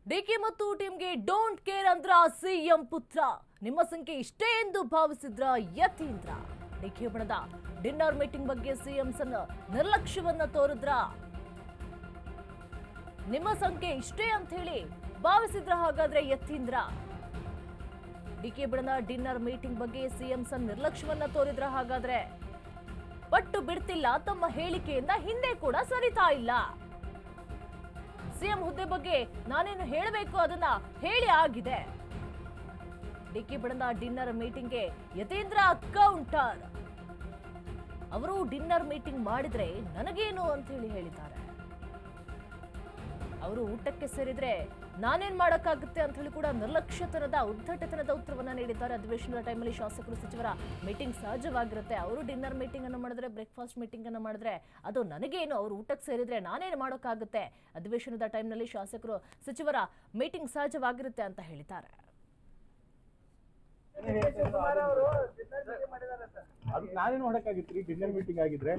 DK ಮತ್ತು ಟೀಮ್ಗೆ don't care ಅಂದ್ರ ಸಿಎಂ ಪುತ್ರ. ನಿಮ್ಮ ಸಂಖ್ಯೆ ಇಷ್ಟೇ ಎಂದು ಭಾವಿಸಿದ್ರ ಯತೀಂದ್ರ. ಡಿಕೆ ಬಣದ ಡಿನ್ನರ್ ಮೀಟಿಂಗ್ ಬಗ್ಗೆ ಸಿಎಂ ನಿರ್ಲಕ್ಷ್ಯವನ್ನ ತೋರಿದ್ರ. ನಿಮ್ಮ ಸಂಖ್ಯೆ ಇಷ್ಟೇ ಅಂತ ಹೇಳಿ ಭಾವಿಸಿದ್ರ ಹಾಗಾದ್ರೆ ಯತೀಂದ್ರ. ಡಿಕೆ ಬಣದ ಡಿನ್ನರ್ ಮೀಟಿಂಗ್ ಬಗ್ಗೆ ಸಿಎಂ ನಿರ್ಲಕ್ಷ್ಯವನ್ನ ತೋರಿದ್ರ ಹಾಗಾದ್ರೆ. ಪಟ್ಟು ಬಿಡ್ತಿಲ್ಲ, ತಮ್ಮ ಹೇಳಿಕೆಯಿಂದ ಹಿಂದೆ ಕೂಡ ಸರಿತಾ ಇಲ್ಲ. ಸಿಎಂ ಹುದ್ದೆ ಬಗ್ಗೆ ನಾನೇನು ಹೇಳಬೇಕು ಅದನ್ನ ಹೇಳಿ ಆಗಿದೆ. ಡಿಕೆ ಬಣದ ಡಿನ್ನರ್ ಮೀಟಿಂಗ್ಗೆ ಯತೀಂದ್ರ ಕೌಂಟರ್. ಅವರು ಡಿನ್ನರ್ ಮೀಟಿಂಗ್ ಮಾಡಿದ್ರೆ ನನಗೇನು ಅಂತ ಹೇಳಿದ್ದಾರೆ. ಅವರು ಊಟಕ್ಕೆ ಸೇರಿದ್ರೆ ನಾನೇನ್ ಮಾಡಕ್ಕಾಗುತ್ತೆ ಅಂತ ಹೇಳಿ ಕೂಡ ನಿರ್ಲಕ್ಷ್ಯತನದ ಉದ್ದಟತನದ ಉತ್ತರವನ್ನ ನೀಡಿದ್ದಾರೆ. ಅಧಿವೇಶನದ ಟೈಮಲ್ಲಿ ಶಾಸಕರು ಸಚಿವರ ಮೀಟಿಂಗ್ ಸಹಜವಾಗಿರುತ್ತೆ. ಅವರು ಡಿನ್ನರ್ ಮೀಟಿಂಗ್ ಅನ್ನು ಮಾಡಿದ್ರೆ, ಬ್ರೇಕ್ಫಾಸ್ಟ್ ಮೀಟಿಂಗ್ ಅನ್ನು ಮಾಡಿದ್ರೆ ಅದು ನನಗೇನು, ಅವರು ಊಟಕ್ಕೆ ಸೇರಿದ್ರೆ ನಾನೇನು ಮಾಡೋಕ್ಕಾಗುತ್ತೆ. ಅಧಿವೇಶನದ ಟೈಮ್ನಲ್ಲಿ ಶಾಸಕರು ಸಚಿವರ ಮೀಟಿಂಗ್ ಸಹಜವಾಗಿರುತ್ತೆ ಅಂತ ಹೇಳಿದ್ದಾರೆ. ನಾನೇನು ಮಾಡಕ್ಕಾಗಿತ್ತು ರೀ? ಡಿನ್ನರ್ ಮೀಟಿಂಗ್ ಆಗಿದ್ರೆ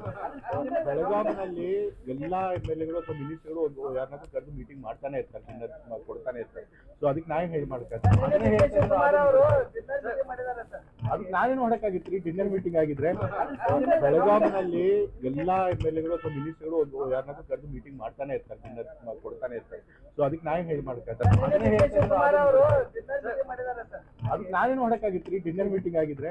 ಬೆಳಗಾವಿನಲ್ಲಿ ಎಲ್ಲಾ MLA ಗಳು ಅಥವಾ ಮಿನಿಸ್ಟರ್ಗಳು ಯಾರನ್ನ ಕರೆದು ಮೀಟಿಂಗ್ ಮಾಡ್ತಾನೆ ಇರ್ತಾರೆ, ಡಿನ್ನರ್ ಕೊಡ್ತಾನೆ ಇರ್ತಾರೆ. ಸೊ ಅದಕ್ಕೆ ನಾನ್ ಹೇಳಿ ಮಾಡಕ್ಕಾಗ್ತದೆ? ಅದಕ್ಕೆ ನಾನೇನು ಮಾಡಕ್ಕಾಗಿತ್ತು ರೀ? ಡಿನ್ನರ್ ಮೀಟಿಂಗ್ ಆಗಿದ್ರೆ ಬೆಳಗಾವಿನಲ್ಲಿ ಎಲ್ಲಾ MLA ಗಳು ಅಥವಾ ಮಿನಿಸ್ಟರ್ಗಳು ಯಾರನ್ನ ಕರೆದು ಮೀಟಿಂಗ್ ಮಾಡ್ತಾನೆ ಇರ್ತಾರೆ, ಡಿನ್ನರ್ ಕೊಡ್ತಾನೆ ಇರ್ತಾರೆ. ಸೊ ಅದಕ್ಕೆ ನಾನ್ ಹೇಳಿ ಮಾಡಕ್ಕಾಗ್ತದೆ? ಅದಕ್ಕೆ ನಾನೇನು ಮಾಡಕ್ಕಾಗಿತ್ತು ರೀ? ಡಿನ್ನರ್ ಮೀಟಿಂಗ್ ಆಗಿದ್ರೆ